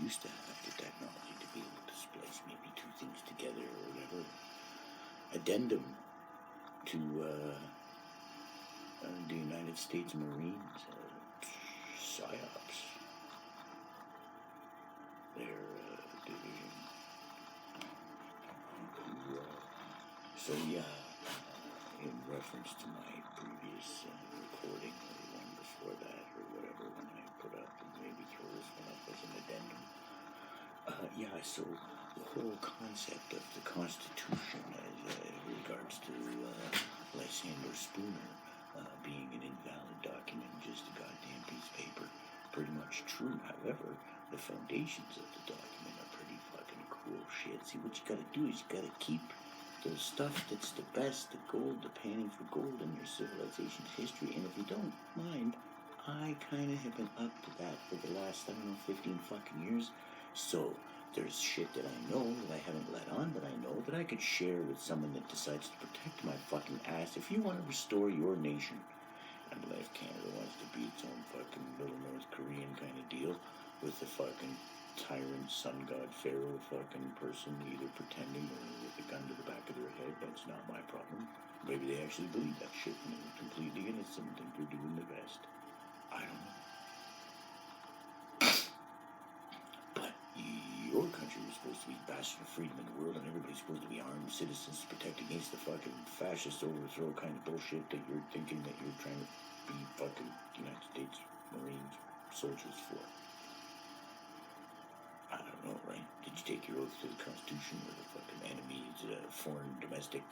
used to have the technology to be able to splice maybe two things together or whatever. Addendum to the United States Marines, PSYOPs, their division. So yeah, in reference to my previous recording, or the one before that, or whatever, when I put up, and maybe throw this one up as an addendum. Yeah, so the whole concept of the Constitution as regards to Lysander Spooner being an invalid document, just a goddamn piece of paper, pretty much true. However, the foundations of the document are pretty fucking cool shit. See, what you gotta do is you gotta keep the stuff that's the best, the gold, the panning for gold in your civilization's history. And if you don't mind, I kind of have been up to that for the last, 15 fucking years. So there's shit that I know that I haven't let on, that I know that I could share with someone that decides to protect my fucking ass. If you want to restore your nation, unless Canada wants to be its own fucking little North Korean kind of deal with the fucking tyrant sun god pharaoh fucking person either pretending or with a gun to the back of their head, that's not my problem. Maybe they actually believe that shit and they're completely innocent and think they're doing the best. I don't know. But your country was supposed to be bastion of freedom in the world, and everybody's supposed to be armed citizens to protect against the fucking fascist overthrow kind of bullshit that you're thinking that you're trying to be fucking United States Marines soldiers for. I don't know, right? Did you take your oath to the Constitution or the fucking enemies, foreign, domestic,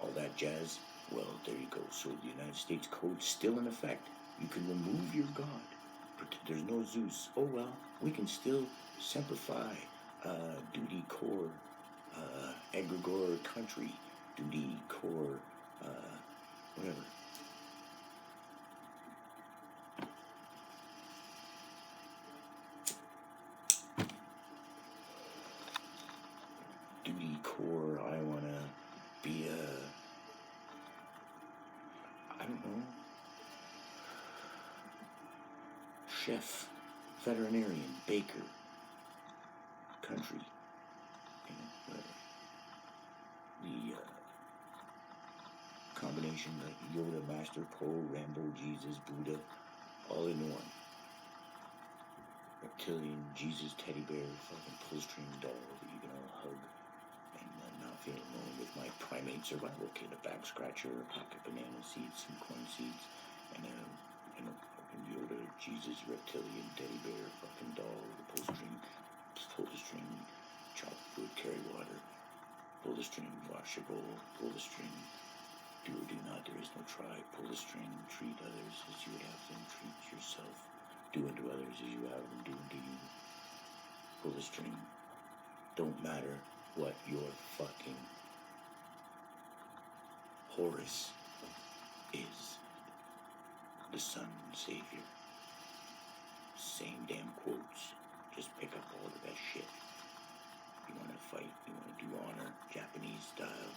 all that jazz? Well, there you go. So the United States Code's still in effect. You can remove your god. There's no Zeus. Oh well, we can still Semper Fi, duty core, egregore country, duty core, whatever. Duty core, I wanna be I don't know, chef, veterinarian, baker, country, you know, the combination like Yoda, Master Poe, Rambo, Jesus, Buddha, all in one. Reptilian, Jesus, teddy bear, fucking pull-string doll that you can all hug and not feel alone with my primate survival kit, a back scratcher, a pack of banana seeds, some corn seeds, and a fucking Yoda, Jesus, reptilian, teddy bear, fucking doll, the pull the string, chop wood, carry water, pull the string, wash a bowl, pull the string, do or do not, there is no try, pull the string, treat others as you would have them treat yourself, do unto others as you have them do unto you, pull the string, don't matter what your fucking Horus is, the sun savior, same damn quotes, just pick up all the best shit. You want to fight, you want to do honor, Japanese style.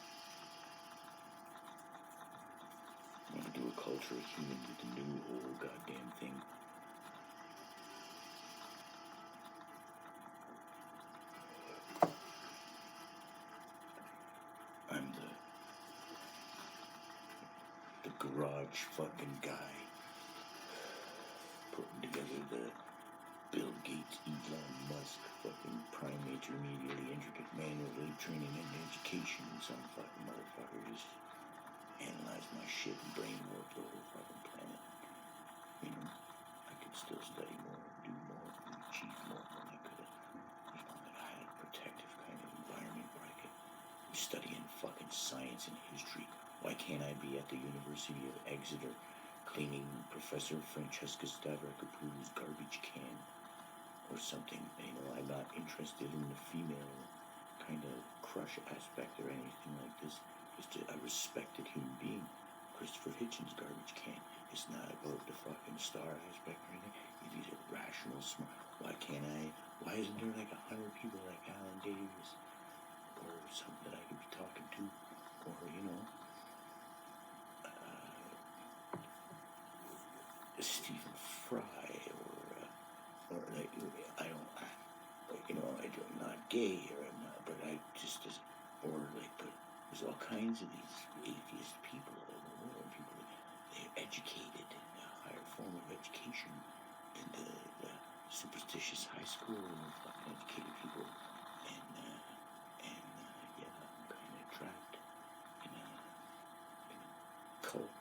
You want to do a culture of human with the new whole goddamn thing. I'm the garage fucking guy putting together the Bill Gates, Elon Musk, fucking primate remedially intricate manual training and education, and some fucking motherfucker just analyze my shit and brainwarp the whole fucking planet. You know, I could still study more, do more, and achieve more than I could have. You know, that I had a protective kind of environment where I could be studying fucking science and history. Why can't I be at the University of Exeter cleaning Professor Francesca Stavrakopoulos' garbage can? Or something, you know, I'm not interested in the female kind of crush aspect or anything like this. Just a respected human being. Christopher Hitchens' garbage can. It's not about the fucking star aspect or anything. These are rational, smart. Why isn't there like 100 people like Alan Davis? Or something that I could be talking to? Or, you know, Stephen Fry, or like, I don't. I'm not gay or I'm not, but I just, or like, but there's all kinds of these atheist people all over the world. People, they're educated in a higher form of education than the superstitious high school fucking educated people. Yeah, I'm kind of trapped in a cult.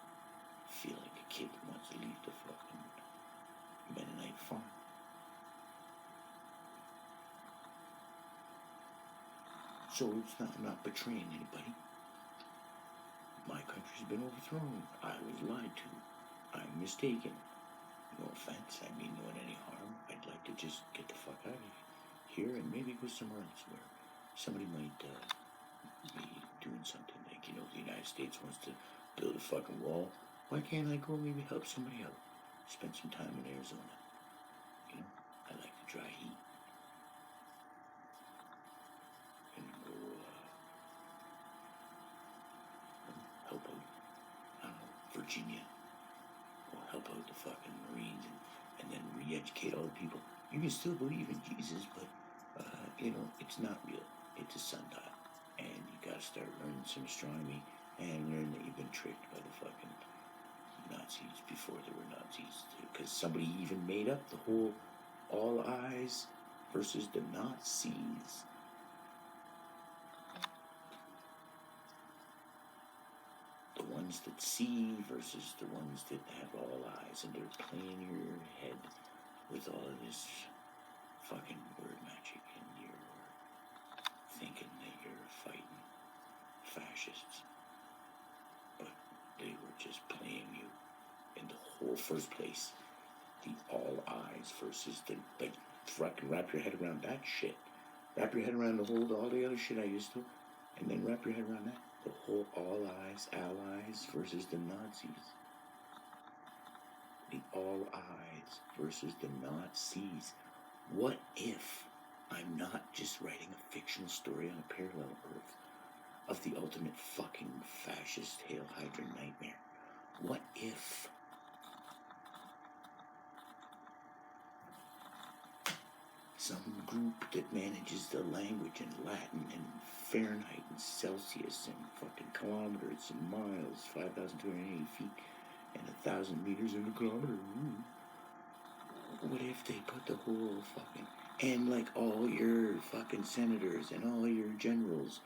Feel like a kid that wants to leave the fucking Mennonite farm. So I'm not betraying anybody. My country's been overthrown. I was lied to. I'm mistaken. No offense. I mean no one any harm. I'd like to just get the fuck out of here and maybe go somewhere else where somebody might be doing something. Like, the United States wants to build a fucking wall. Why can't I go maybe help somebody out? Spend some time in Arizona. I like the dry heat. And go help out, I don't know, Virginia. Or help out the fucking Marines and then re-educate all the people. You can still believe in Jesus, but, it's not real. It's a sundial. And you gotta start learning some astronomy and learn that you've been tricked by the fucking Nazis before there were Nazis. Because somebody even made up the whole all eyes versus the Nazis. The ones that see versus the ones that have all eyes, and they're playing your head with all of this fucking word magic, and you're thinking that you're fighting fascists, but they were just playing you in the whole first place. The all eyes versus the, like, fucking wrap your head around that shit. Wrap your head around all the other shit I used to, and then wrap your head around that. The whole all eyes, allies versus the Nazis. The all eyes versus the Nazis. What if I'm not just writing a fictional story on a parallel Earth of the ultimate fucking fascist Hail Hydra nightmare? What if some group that manages the language in Latin and Fahrenheit and Celsius and fucking kilometers and miles, 5,280 feet and 1,000 meters in a kilometer? What if they put the whole fucking, and like all your fucking senators and all your generals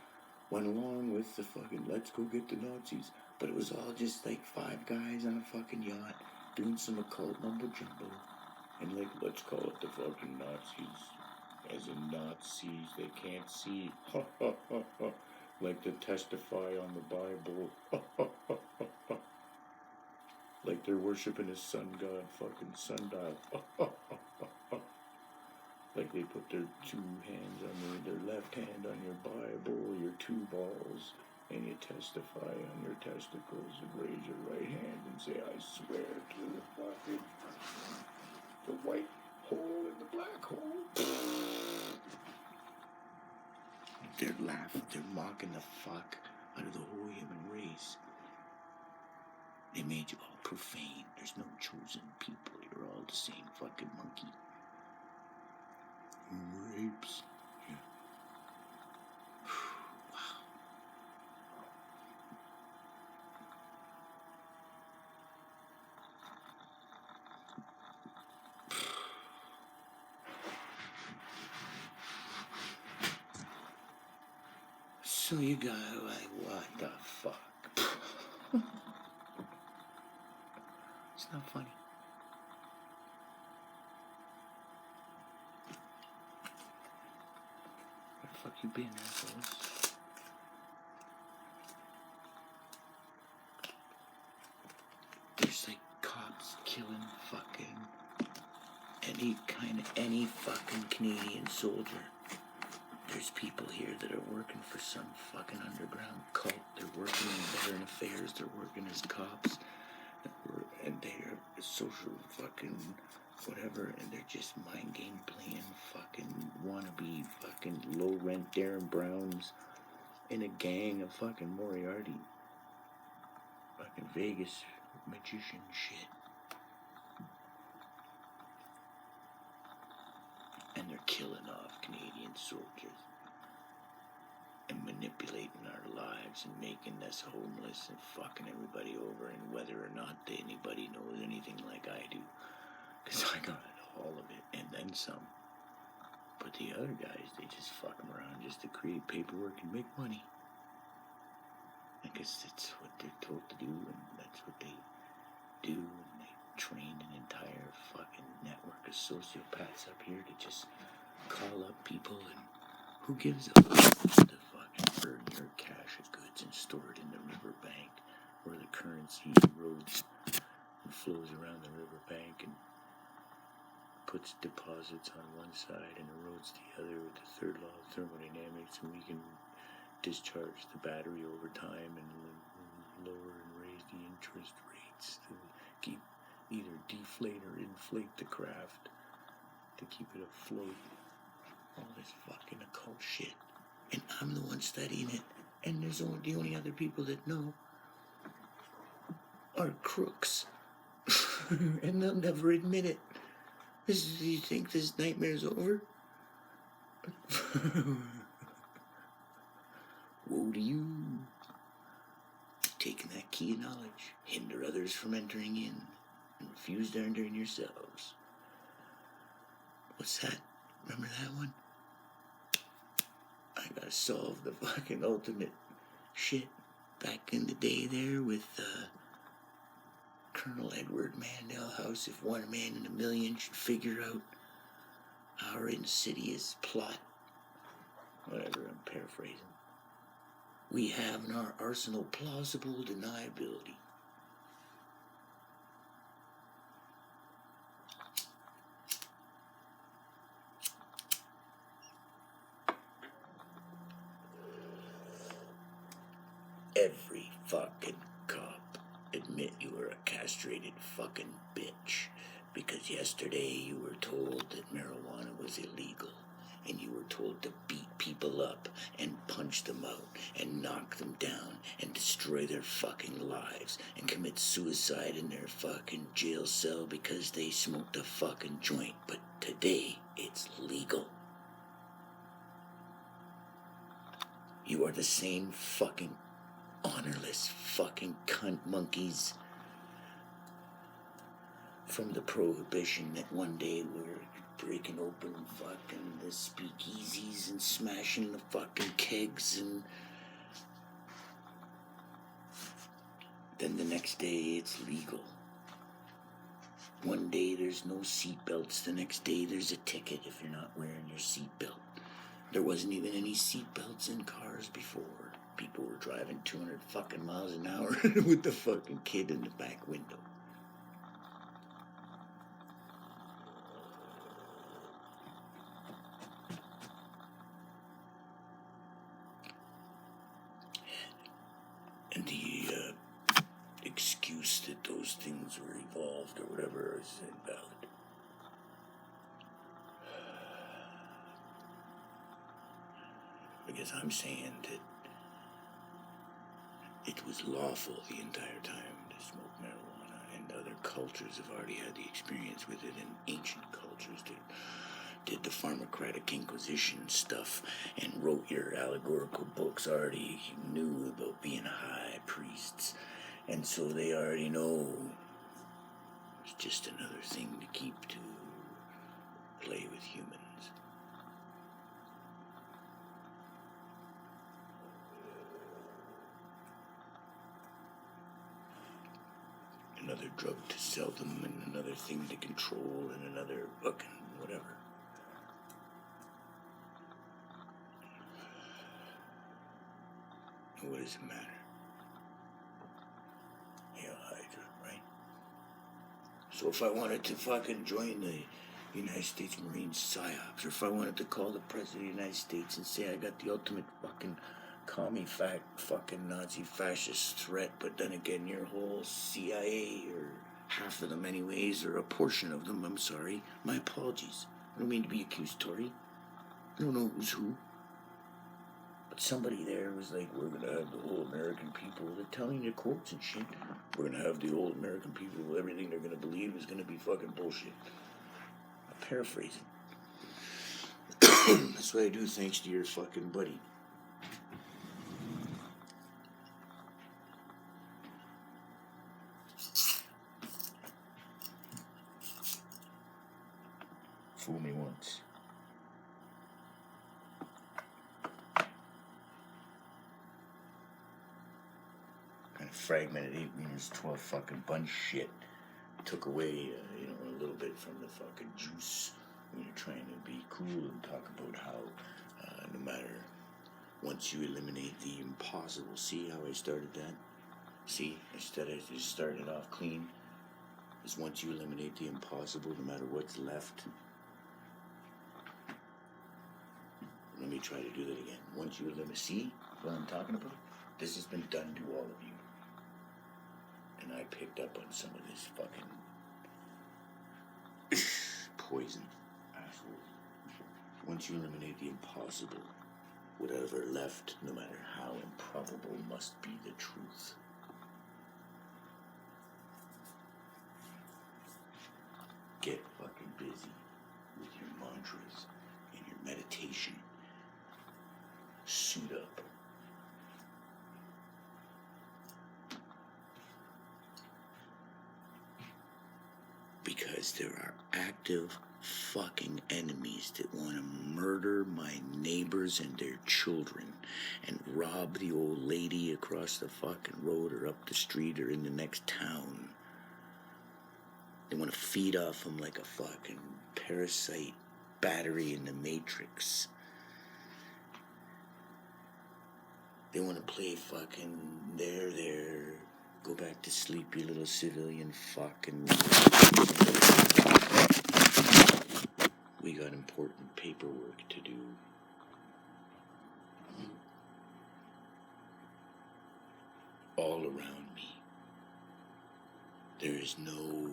went along with the fucking let's go get the Nazis, but it was all just like 5 guys on a fucking yacht doing some occult mumbo jumbo. And like, let's call it the fucking Nazis. As in Nazis, they can't see. Ha ha ha ha. Like to testify on the Bible. Ha ha ha ha. Like they're worshiping a sun god, fucking sundial. Ha ha ha ha. Like they put their 2 hands on their left hand on your Bible, your 2 balls, and you testify on your testicles and raise your right hand and say, I swear to the fucking the white hole and the black hole. They're laughing, they're mocking the fuck out of the whole human race. They made you all profane. There's no chosen people. You're all the same fucking monkey. Rapes. Yeah. Wow. So you got like, what the fuck? It's not funny. Where the fuck you been, assholes? There's like cops killing fucking any fucking Canadian soldier. There's people here that are working for some fucking underground cult. They're working in Veteran Affairs. They're working as cops. And they're social fucking whatever. And they're just mind game playing fucking wannabe fucking low rent Darren Browns in a gang of fucking Moriarty. Fucking Vegas magician shit. And they're killing off Canadian soldiers and manipulating our lives and making us homeless and fucking everybody over, and whether or not anybody knows anything like I do, because I got all of it and then some. But the other guys, they just fuck them around just to create paperwork and make money. I guess that's what they're told to do, and that's what they do, and they train an entire fucking network of sociopaths up here to just call up people, and who gives a fuck to fucking earn your cash of goods and store it in the riverbank where the currency erodes and flows around the riverbank and puts deposits on one side and erodes the other with the third law of thermodynamics, and we can discharge the battery over time and lower and raise the interest rates to keep either deflate or inflate the craft to keep it afloat. All this fucking occult shit, and I'm the one studying it, and there's the only other people that know are crooks, and they'll never admit it. Do you think this nightmare's over? Woe to you, taking that key of knowledge, hinder others from entering in, and refuse to enter in yourselves. What's that? Remember that one? I gotta solve the fucking ultimate shit back in the day there with Colonel Edward Mandell House. If one man in a million should figure out our insidious plot, whatever, I'm paraphrasing, we have in our arsenal plausible deniability. Every fucking cop admit you were a castrated fucking bitch, because yesterday you were told that marijuana was illegal, and you were told to beat people up and punch them out and knock them down and destroy their fucking lives and commit suicide in their fucking jail cell because they smoked a fucking joint. But today it's legal. You are the same fucking honorless fucking cunt monkeys from the prohibition that one day were breaking open fucking the speakeasies and smashing the fucking kegs, and then the next day it's legal. One day there's no seatbelts, the next day there's a ticket if you're not wearing your seatbelt. There wasn't even any seatbelts in cars before. People were driving 200 fucking miles an hour with the fucking kid in the back window. And the excuse that those things were evolved or whatever is invalid. Because I'm saying that it was lawful the entire time to smoke marijuana, and other cultures have already had the experience with it, and ancient cultures did the pharmacratic inquisition stuff and wrote your allegorical books, already knew about being high priests, and so they already know it's just another thing to keep to play with humans. Another drug to sell them, and another thing to control, and another fucking whatever. What does it matter? Hail Hydra, right? So if I wanted to fucking join the United States Marine PSYOPs, or if I wanted to call the President of the United States and say I got the ultimate fucking fucking Nazi fascist threat, but then again your whole CIA, or half of them anyways, or a portion of them, I'm sorry, my apologies. I don't mean to be accusatory. I don't know who's who. But somebody there was like, we're gonna have the whole American people, they're telling you quotes and shit. We're gonna have the old American people, everything they're gonna believe is gonna be fucking bullshit. I'm paraphrasing. That's what I do thanks to your fucking buddy. Fool me once. Kind of fragmented 8 meters, 12 fucking bunch shit. Took away, a little bit from the fucking juice when you're trying to be cool and talk about how no matter, once you eliminate the impossible. See how I started that? See, instead I just started off clean. Is once you eliminate the impossible, no matter what's left. Let me try to do that again. Once you eliminate, see what I'm talking about? This has been done to all of you. And I picked up on some of this fucking poison, asshole. Once you eliminate the impossible, whatever left, no matter how improbable, must be the truth. Get fucking busy with your mantras and your meditation. Suit up. Because there are active fucking enemies that want to murder my neighbors and their children and rob the old lady across the fucking road or up the street or in the next town. They want to feed off them like a fucking parasite battery in the Matrix. They want to play fucking there, go back to sleep, you little civilian fucking. We got important paperwork to do. All around me. There is no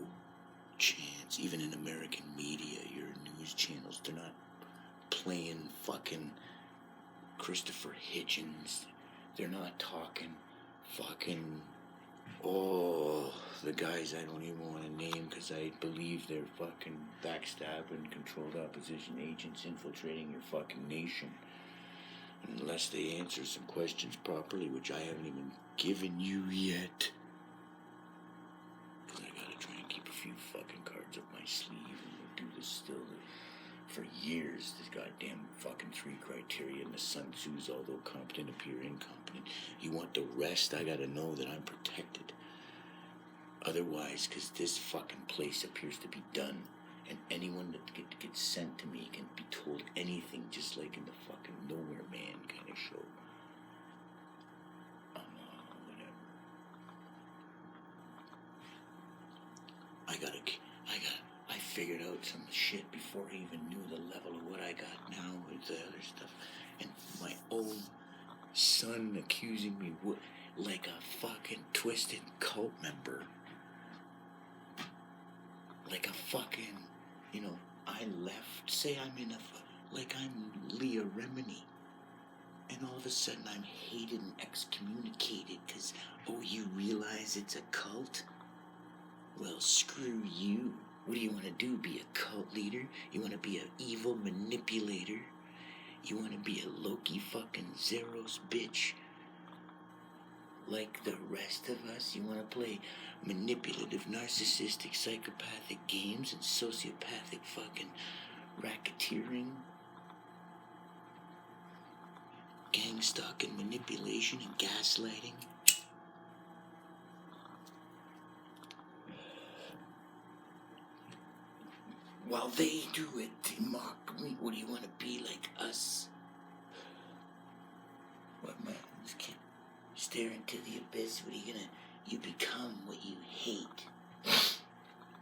chance, even in American media, your news channels, they're not playing fucking Christopher Hitchens. They're not talking fucking, the guys I don't even want to name because I believe they're fucking backstabbing, controlled opposition agents infiltrating your fucking nation. Unless they answer some questions properly, which I haven't even given you yet. Because I gotta try and keep a few fucking cards up my sleeve and we'll do this still for years. This goddamn fucking 3 criteria in the Sun Tzu's, although competent appear incompetent. You want the rest? I gotta know that I'm protected. Otherwise, because this fucking place appears to be done, and anyone that gets sent to me can be told anything, just like in the fucking Nowhere Man kind of show. Whatever. I figured out some shit before I even knew the level of what I got now with the other stuff. And my own son accusing me like a fucking twisted cult member. Like a fucking, I left, say I'm in like I'm Leah Remini. And all of a sudden I'm hated and excommunicated because, you realize it's a cult? Well, screw you. What do you want to do? Be a cult leader? You want to be an evil manipulator? You want to be a Loki fucking Zeros bitch? Like the rest of us? You want to play manipulative, narcissistic, psychopathic games and sociopathic fucking racketeering? Gang stalking, manipulation, and gaslighting? While they do it, they mock me. What do you want to be like us? What, man? Just keep staring into the abyss. What are you gonna? You become what you hate.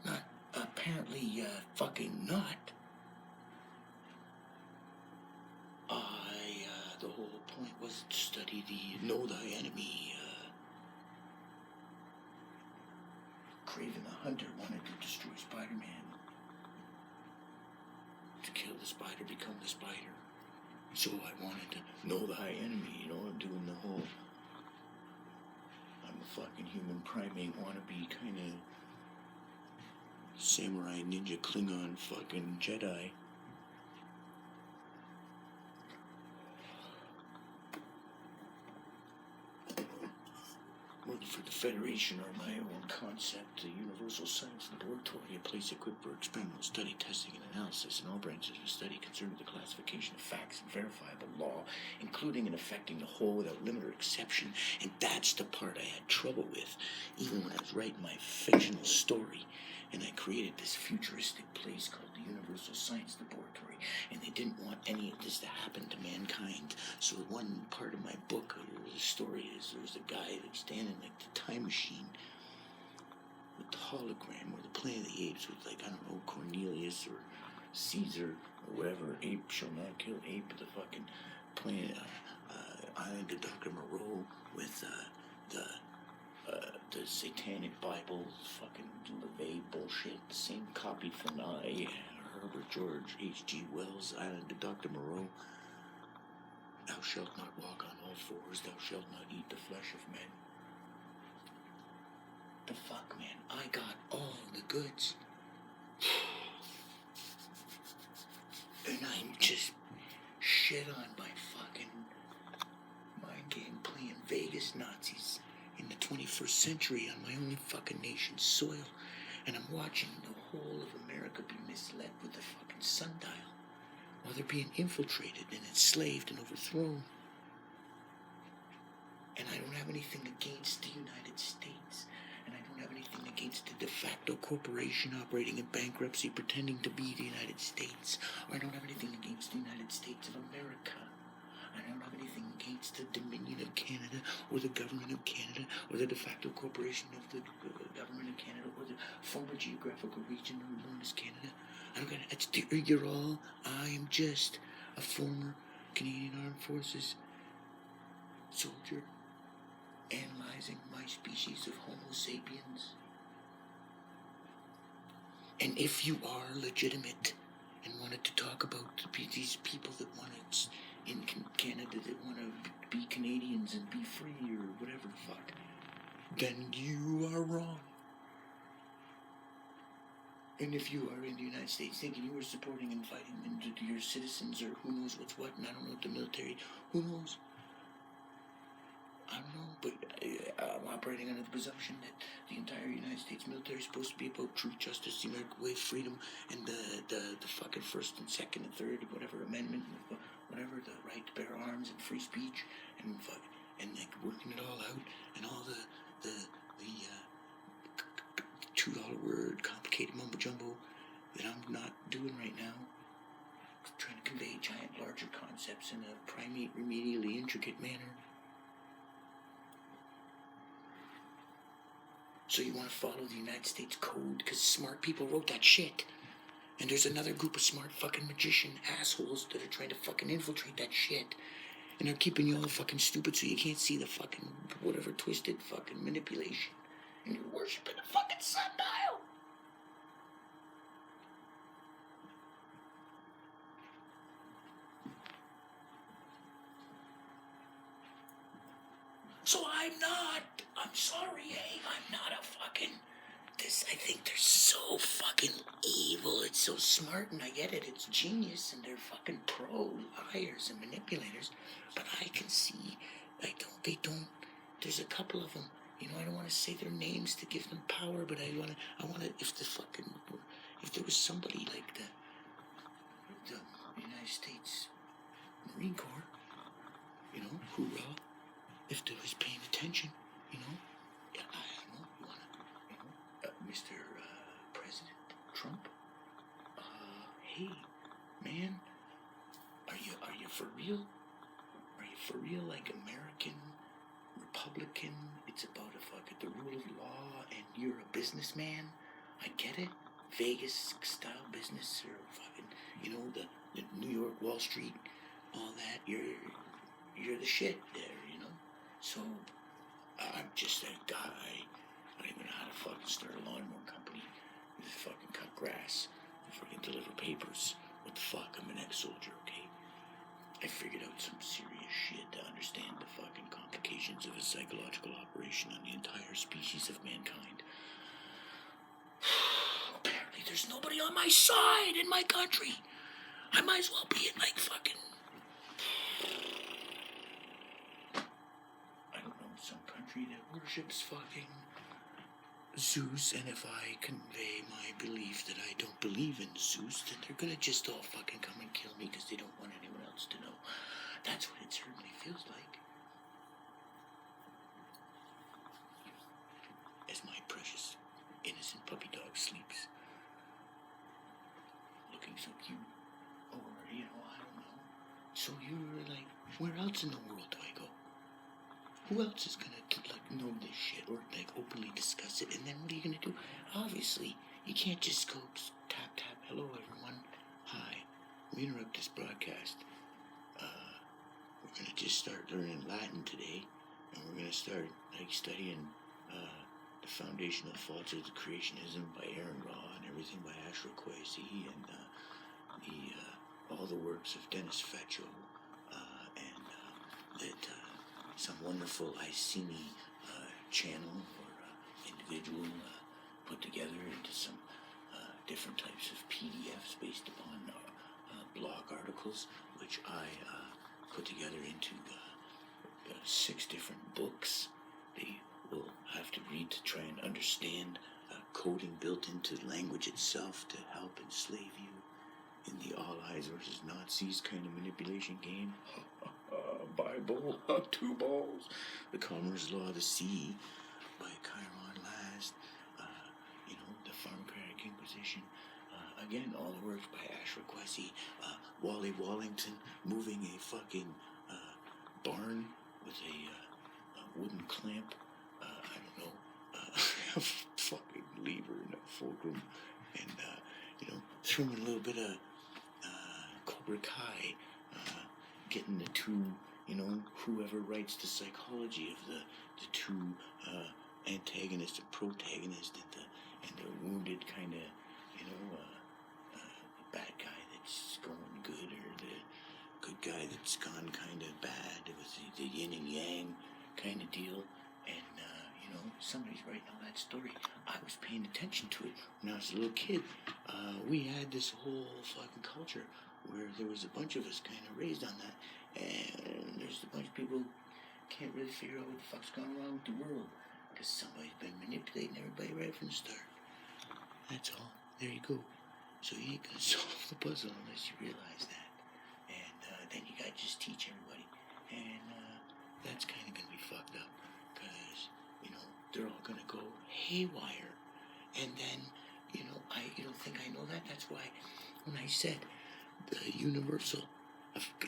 Not, apparently, fucking not. The whole point was to study know thy enemy. Craven the Hunter wanted to destroy Spider-Man. To kill the spider, become the spider. So I wanted to know thy enemy, I'm doing the whole, I'm a fucking human primate wannabe kind of samurai ninja Klingon fucking Jedi. worked for the Federation or my own concept, the Universal Science Laboratory, a place equipped for experimental study, testing, and analysis in all branches of study concerned with the classification of facts and verifiable law, including and affecting the whole without limit or exception. And that's the part I had trouble with, even when I was writing my fictional story. And I created this futuristic place called the Universal Science Laboratory, and they didn't want any of this to happen to mankind. So one part of my book, or the story is, there's a guy that's standing like the time machine with the hologram, or the Planet of the Apes with, like, I don't know, Cornelius or Caesar or whatever. Ape shall not kill ape. The fucking planet, Island of Dr. Moreau with the Satanic Bible, fucking LaVey bullshit, the same copy from Herbert George H.G. Wells, Island of Dr. Moreau. Thou shalt not walk on all fours, thou shalt not eat the flesh of men. The fuck, man, I got all the goods. And I'm just shit on by fucking mind game playing Vegas Nazis in the 21st century on my own fucking nation's soil, and I'm watching the whole of America be misled with the fucking sundial while they're being infiltrated and enslaved and overthrown. And I don't have anything against the United States, and I don't have anything against the de facto corporation operating in bankruptcy pretending to be the United States, or I don't have anything against the United States of America. I don't have anything against the Dominion of Canada, or the Government of Canada, or the de facto corporation of the Government of Canada, or the former geographical region known as Canada. I don't got it. You're all. I am just a former Canadian Armed Forces soldier analyzing my species of Homo sapiens. And if you are legitimate and wanted to talk about these people that wanted in Canada that want to be Canadians and be free or whatever the fuck, then you are wrong. And if you are in the United States thinking you are supporting and fighting into your citizens or who knows what's what, and I don't know, the military, who knows? I don't know, but I'm operating under the presumption that the entire United States military is supposed to be about truth, justice, the American way, freedom, and the fucking first and second and third, whatever amendment, whatever, the right to bear arms and free speech, and like working it all out, and all the $2 word complicated mumbo jumbo that I'm not doing right now. Trying to convey giant, larger concepts in a primate, remedially intricate manner. So you want to follow the United States Code because smart people wrote that shit. And there's another group of smart fucking magician assholes that are trying to fucking infiltrate that shit. And they're keeping you all fucking stupid so you can't see the fucking whatever twisted fucking manipulation. And you're worshiping the fucking sundial. So I'm sorry, hey, I'm not a fucking, I think they're so fucking evil, it's so smart, and I get it, it's genius, and they're fucking liars and manipulators, but I can see, they don't, there's a couple of them, I don't want to say their names to give them power, but I want to, if there was somebody like the United States Marine Corps, hoorah, if they was paying attention, yeah, I don't know, you wanna, Mr. President Trump, hey, man, are you for real? Are you for real, like American, Republican, it's about the rule of law, and you're a businessman? I get it, Vegas-style business, or fucking, the New York, Wall Street, all that, you're the shit there, So, I'm just a guy. I don't even know how to fucking start a lawnmower company. Just fucking cut grass. Fucking deliver papers. What the fuck? I'm an ex-soldier, okay? I figured out some serious shit to understand the fucking complications of a psychological operation on the entire species of mankind. Apparently there's nobody on my side in my country. I might as well be in like fucking... some country country that worships fucking Zeus, and if I convey my belief that I don't believe in Zeus, then they're gonna just all fucking come and kill me because they don't want anyone else to know. That's what it certainly feels like. As my precious, innocent puppy dog sleeps, looking so cute, or, I don't know. So you're like, where else in the world do I go? Who else is gonna know this shit or openly discuss it? And then what are you gonna do? Obviously, you can't just go tap tap. Hello everyone. Hi. We interrupt this broadcast. We're gonna just start learning Latin today, and we're gonna start studying the foundational faults of the creationism by Aaron Raw and everything by Ashra Kwesi and all the works of Dennis Fetcho and that. Some wonderful Iceni channel or individual put together into some different types of PDFs based upon blog articles, which I put together into 6 different books. They will have to read to try and understand coding built into the language itself to help enslave you in the all eyes versus Nazis kind of manipulation game. Bible, 2 balls. The Commerce Law of the Sea by Chiron Last. The Pharmacratic Inquisition. Again, all the works by Ashra Kwesi. Wally Wallington moving a fucking barn with a wooden clamp. I don't know. A fucking lever and a fulcrum. And, throwing a little bit of Cobra Kai. Getting the 2, whoever writes the psychology of the 2 antagonists and protagonists and the wounded kind of, the bad guy that's going good or the good guy that's gone kind of bad. It was the yin and yang kind of deal. And, somebody's writing all that story. I was paying attention to it when I was a little kid. We had this whole fucking culture where there was a bunch of us kind of raised on that, and there's a bunch of people who can't really figure out what the fuck's going on with the world, because somebody's been manipulating everybody right from the start. That's all. There you go. So you ain't gonna solve the puzzle unless you realize that, and then you gotta just teach everybody, and that's kind of gonna be fucked up, because, they're all gonna go haywire, and then, you don't think I know that? That's why when I said the universal,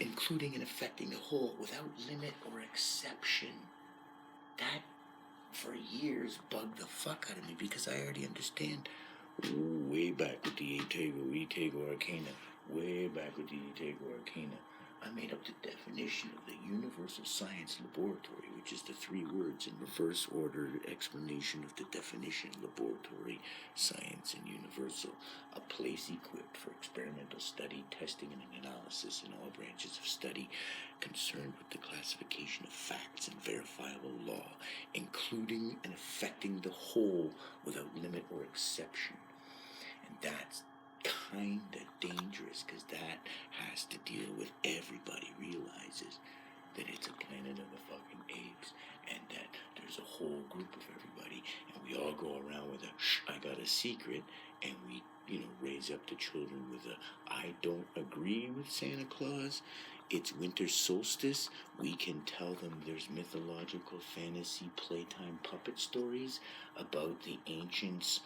including and affecting the whole without limit or exception, that for years bugged the fuck out of me, because I already understand way back with the Etego Arcana, way back with the Etego Arcana, I made up the definition of the Universal Science Laboratory, which is the 3 words in reverse order explanation of the definition: laboratory, science, and universal. A place equipped for experimental study, testing, and analysis in all branches of study concerned with the classification of facts and verifiable law, including and affecting the whole without limit or exception. And that's kinda dangerous, because that has to deal with everybody realizes that it's a planet of the fucking apes, and that there's a whole group of everybody, and we all go around with a "shh, I got a secret," and we raise up the children with a "I don't agree with Santa Claus, it's winter solstice." We can tell them there's mythological fantasy playtime puppet stories about the ancients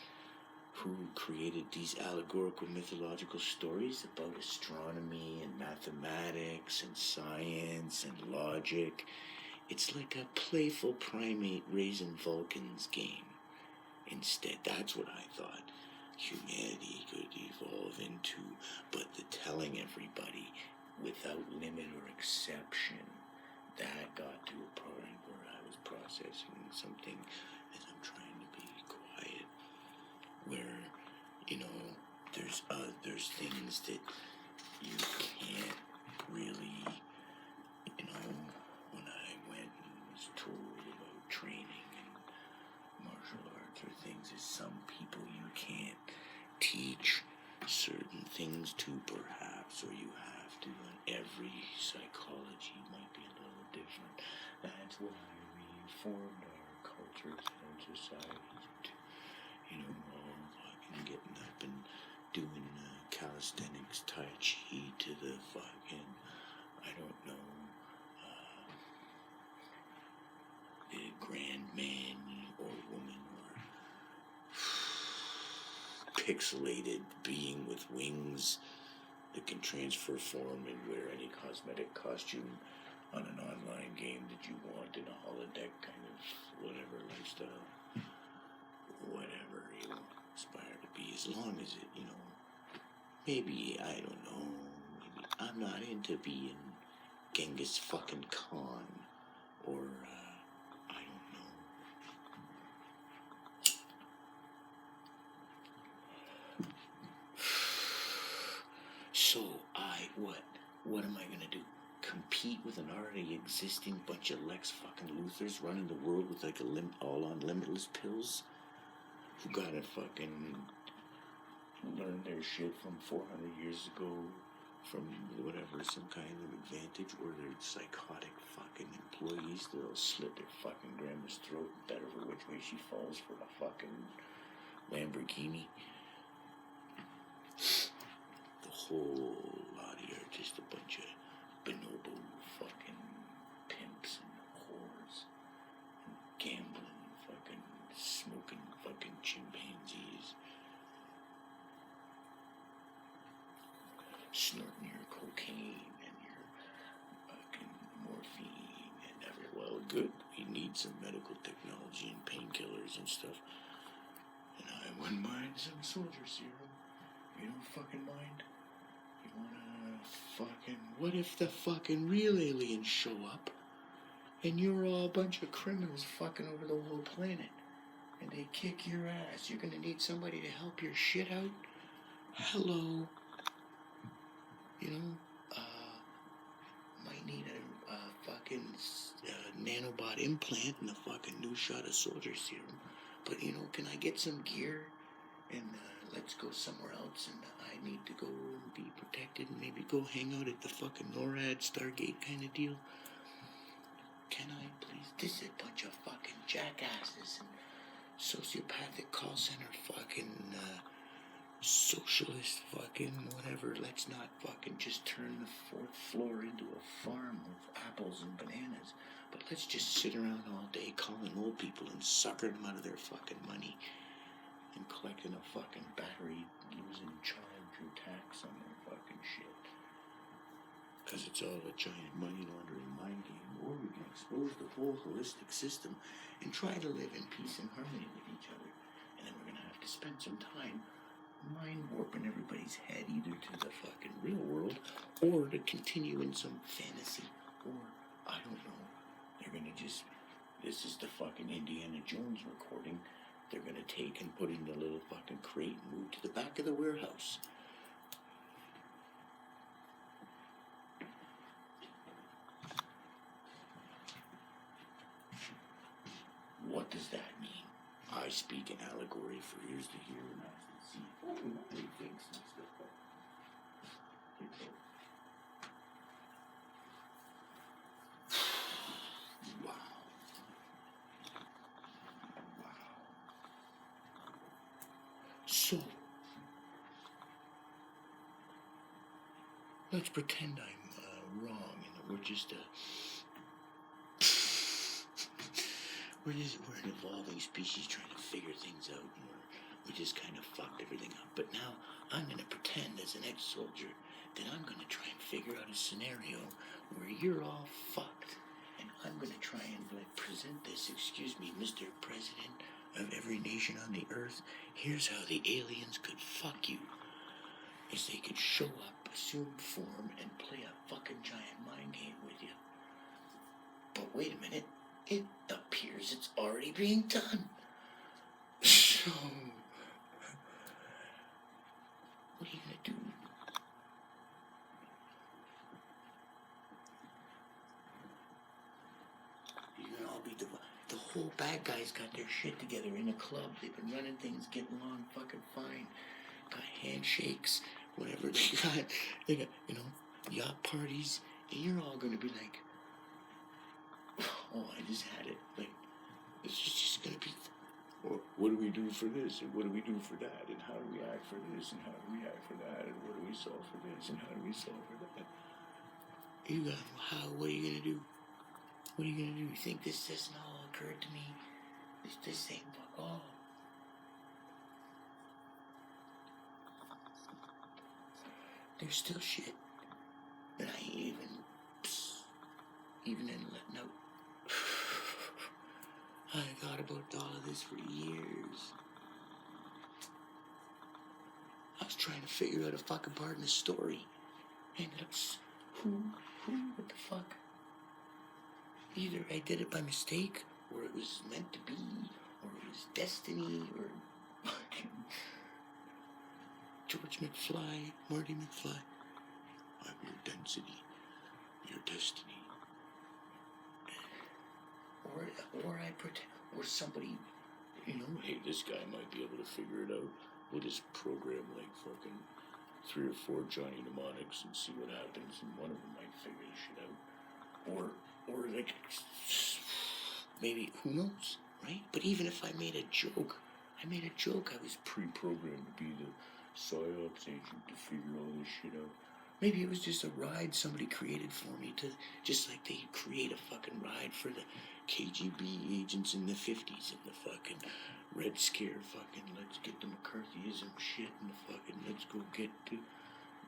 who created these allegorical mythological stories about astronomy and mathematics and science and logic. It's like a playful primate raising Vulcans game. Instead, that's what I thought humanity could evolve into, but the telling everybody without limit or exception, that got to a point where I was processing something as I'm trying to be quiet, where, there's things that you can't really, when I went and was told about training and martial arts or things, is some people you can't teach certain things to, perhaps, or you have to, and every psychology might be a little different. That's why we formed our exercise, all fucking getting up and doing calisthenics, tai chi to the fucking, I don't know, the grand man or woman or pixelated being with wings that can transfer form and wear any cosmetic costume on an online game that you want in a holodeck kind of whatever lifestyle. Whatever you aspire to be, as long as it, maybe, I don't know, maybe I'm not into being Genghis fucking Khan, or, I don't know. So, what am I gonna do? Compete with an already existing bunch of Lex fucking Luthers running the world with like all on limitless pills? Who gotta fucking learn their shit from 400 years ago from whatever, some kind of advantage, or they're psychotic fucking employees that'll slit their fucking grandma's throat and bet over which way she falls for a fucking Lamborghini. The whole lot of you are just a bunch of bonobo fucking pimps and whores and gambling, fucking smoking fucking chimpanzees, snorting your cocaine and your fucking morphine and well, good. We need some medical technology and painkillers and stuff. And I wouldn't mind some soldier serum. You don't fucking mind? You wanna fucking... What if the fucking real aliens show up and you're all a bunch of criminals fucking over the whole planet and they kick your ass? You're gonna need somebody to help your shit out? Hello? Might need a fucking nanobot implant and a fucking new shot of soldier serum. But, can I get some gear and let's go somewhere else, and I need to go and be protected and maybe go hang out at the fucking NORAD Stargate kind of deal? Can I please? This is a bunch of fucking jackasses and sociopathic call center fucking socialist fucking whatever. Let's not fucking just turn the fourth floor into a farm of apples and bananas, but let's just sit around all day calling old people and suckering them out of their fucking money and collecting a fucking battery losing child through tax on their fucking shit. Because it's all a giant money laundering mind game. Or we can expose the whole holistic system and try to live in peace and harmony with each other. And then we're going to have to spend some time mind warping everybody's head either to the fucking real world or to continue in some fantasy. Or, I don't know, they're going to just... This is the fucking Indiana Jones recording. They're going to take and put in the little fucking crate and move to the back of the warehouse. What does that mean? I speak in allegory for ears to hear and eyes to see. What thinks and stuff like that. Wow. So, let's pretend I'm wrong and that we're just we're an evolving species trying to figure things out, and we just kind of fucked everything up. But now I'm going to pretend as an ex-soldier that I'm going to try and figure out a scenario where you're all fucked, and I'm going to try and present this. Excuse me, Mr. President of every nation on the earth, here's how the aliens could fuck you. Is they could show up, assume form, and play a fucking giant mind game with you. But wait a minute. It appears it's already being done. So, what are you going to do? You're going to all be the whole bad guys got their shit together in a club. They've been running things, getting along fucking fine. Got handshakes, whatever they got, yacht parties, and you're all going to be like, oh, I just had it. Like, this is just going to be Or what do we do for this, and what do we do for that, and how do we act for this, and how do we act for that, and what do we solve for this, and how do we solve for that? You got how? What are you gonna do? What are you gonna do? You think this doesn't all occur to me? This ain't fuck all. There's still shit that I ain't even in letting out. I thought about all of this for years. I was trying to figure out a fucking part in the story. I ended up, what the fuck? Either I did it by mistake, or it was meant to be, or it was destiny, or fucking George McFly, Marty McFly. I'm your density, your destiny. Or I pretend, or somebody, hey, this guy might be able to figure it out. We'll just program like fucking 3 or 4 Johnny Mnemonics and see what happens, and one of them might figure this shit out. Or like, maybe, who knows, right? But even if I made a joke, I was pre-programmed to be the PSYOPs agent to figure all this shit out. Maybe it was just a ride somebody created for me to, just like they create a fucking ride for the KGB agents in the 50s and the fucking Red Scare fucking let's get the McCarthyism shit and the fucking let's go get to,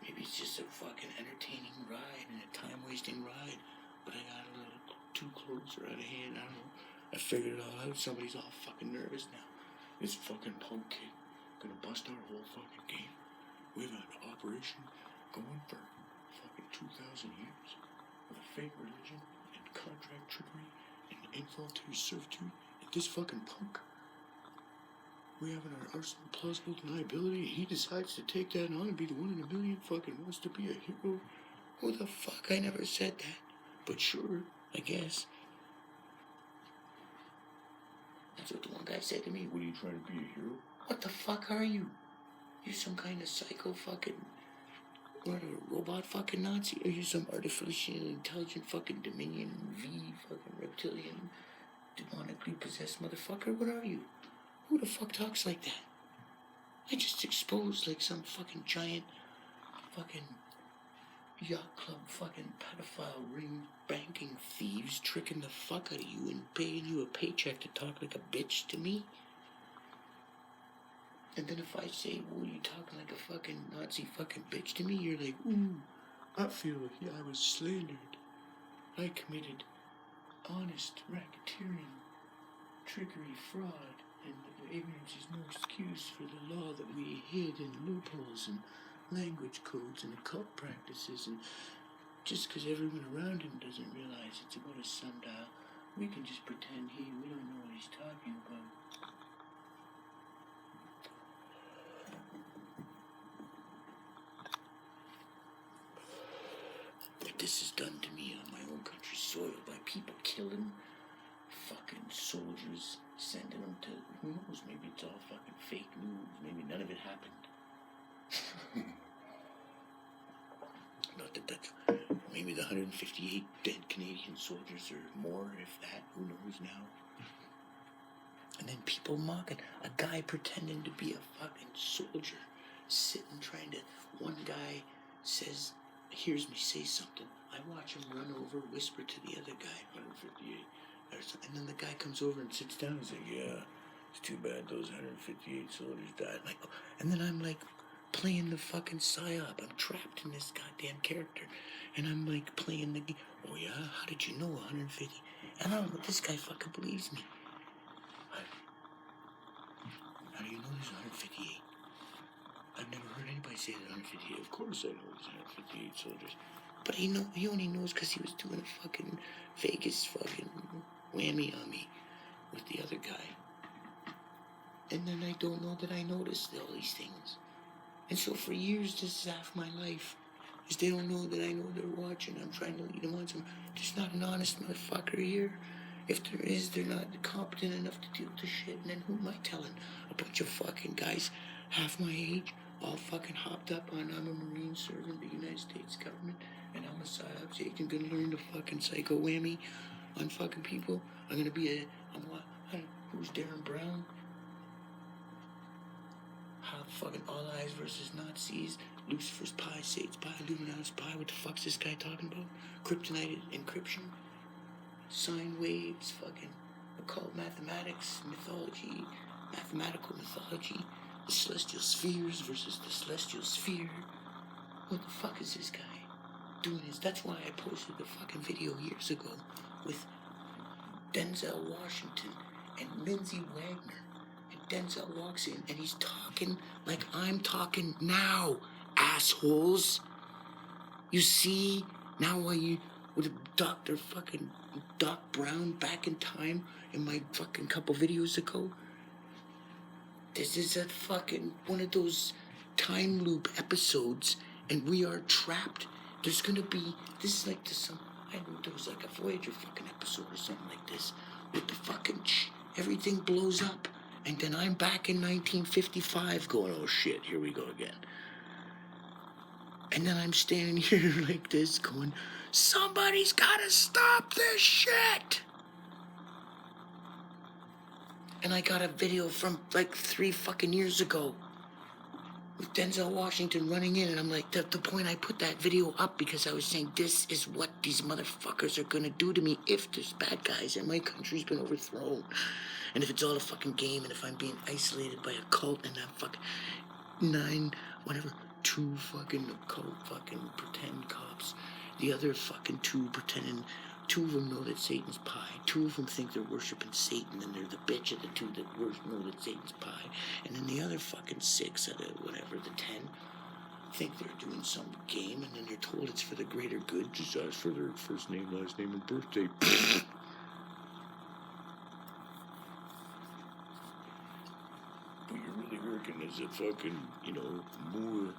maybe it's just a fucking entertaining ride and a time-wasting ride, but I got a little too close or out of hand, I don't know. I figured it all out, somebody's all fucking nervous now. This fucking punk kid gonna bust our whole fucking game. We've had an operation going for fucking 2,000 years with a fake religion and contract trickery and involuntary servitude and this fucking punk. We have in our arsenal plausible deniability, and he decides to take that on and be the one in a million fucking wants to be a hero. Who the fuck? I never said that. But sure, I guess. That's what the one guy said to me. What are you trying to be, a hero? What the fuck are you? You some kind of psycho fucking, what, a robot fucking Nazi? Are you some artificial intelligent fucking Dominion V fucking reptilian demonically possessed motherfucker? What are you? Who the fuck talks like that? I just exposed like some fucking giant fucking yacht club fucking pedophile ring banking thieves tricking the fuck out of you and paying you a paycheck to talk like a bitch to me. And then if I say, well, you talking like a fucking Nazi fucking bitch to me, you're like, ooh, I feel like I was slandered. I committed honest racketeering, trickery, fraud, and ignorance is no excuse for the law that we hid in loopholes and language codes and occult practices, and just because everyone around him doesn't realize it's about a sundial, we can just pretend, hey, we don't know what he's talking about. But this is done to me on my own country's soil by people killing fucking soldiers, sending them to, who knows, maybe it's all fucking fake news, maybe none of it happened. Not that that's, maybe the 158 dead Canadian soldiers or more, if that, who knows now. And then people mocking, a guy pretending to be a fucking soldier, sitting trying to, one guy says, hears me say something, I watch him run over, whisper to the other guy, 158, and then the guy comes over and sits down and says, yeah, it's too bad those 158 soldiers died. Like, and then I'm like, playing the fucking psyop. I'm trapped in this goddamn character. And I'm like playing the game. Oh yeah? How did you know 150? And I don't know, this guy fucking believes me. How do you know there's 158? I've never heard anybody say there's 158. Of course I know there's 158 soldiers. But he only knows because he was doing a fucking Vegas fucking whammy on me with the other guy. And then I don't know that I noticed all these things. And so for years, this is half my life. Is they don't know that I know they're watching. I'm trying to lead them on some. There's not an honest motherfucker here. If there is, they're not competent enough to deal with the shit. And then who am I telling? A bunch of fucking guys half my age, all fucking hopped up on I'm a Marine serving the United States government, and I'm a PSYOPs agent, gonna learn the fucking psycho whammy on fucking people. I'm gonna be who's Darren Brown? fucking All Eyes versus Nazis, Lucifer's Pie, Satan's Pie, Illuminati's Pie. What the fuck's this guy talking about? Kryptonite encryption, sine waves, fucking occult mathematics, mythology, mathematical mythology, the celestial spheres versus the celestial sphere. What the fuck is this guy doing this? That's why I posted the fucking video years ago with Denzel Washington and Lindsay Wagner. And Denzel walks in and he's talking like I'm talking now, assholes. You see, now why you with Dr. fucking Doc Brown back in time in my fucking couple videos ago? This is a fucking one of those time loop episodes and we are trapped. There's gonna be, this is like some, I know there was like a Voyager fucking episode or something like this, with the fucking, everything blows up, and then I'm back in 1955 going, oh shit, here we go again. And then I'm standing here like this going, somebody's gotta stop this shit! And I got a video from like 3 fucking years ago with Denzel Washington running in, and I'm like, the point I put that video up because I was saying this is what these motherfuckers are gonna do to me if there's bad guys and my country's been overthrown, and if it's all a fucking game, and if I'm being isolated by a cult and that fucking 2 fucking occult fucking pretend cops, the other fucking 2 pretending. 2 of them know that Satan's pie. 2 of them think they're worshiping Satan, and they're the bitch of the 2 that know that Satan's pie. And then the other fucking 6 out of whatever, the 10, think they're doing some game, and then they're told it's for the greater good. Just ask for their first name, last name, and birthday. But you really reckon there's a fucking, Moore.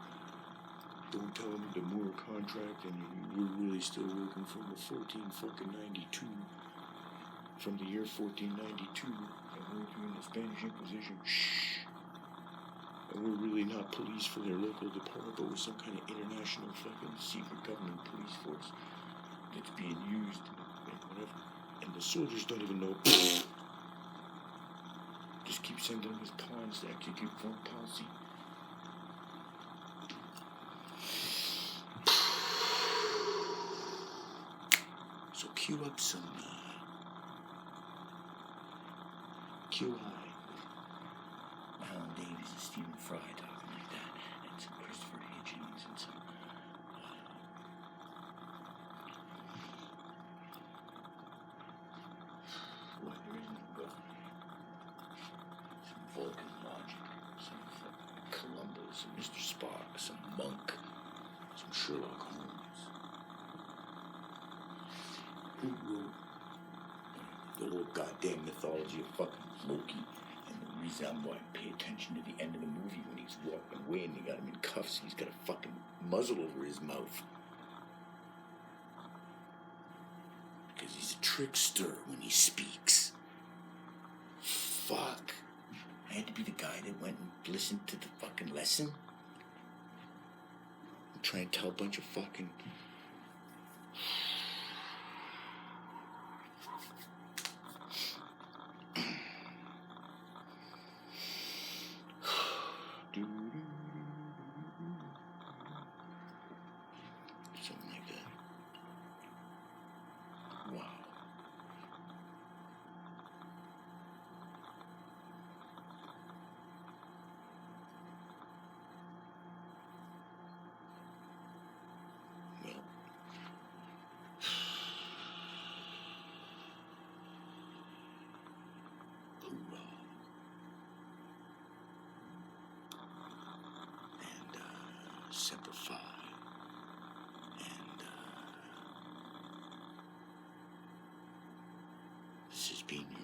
Don't tell them the Moore contract, and we're really still working from the 1492, from the year 1492, and we're doing the Spanish Inquisition. Shh. And we're really not police for their local department, but we're some kind of international fucking secret government police force that's being used and whatever. And the soldiers don't even know. Just keep sending them as pawns to execute foreign policy. So cue up some QI. Alan Davies and Stephen Fry talking like that, and some Christopher Hitchens and some what there isn't a book. Some Vulcan logic, some Columbus, some Mr. Spock, some Monk, some Sherlock Holmes. Who wrote the whole goddamn mythology of fucking Loki? And the reason why I pay attention to the end of the movie when he's walking away and they got him in cuffs and he's got a fucking muzzle over his mouth. Because he's a trickster when he speaks. Fuck. I had to be the guy that went and listened to the fucking lesson. And try and tell a bunch of fucking... Something like that. Wow. Well. Hoorah. And, Semper Fi. This has been your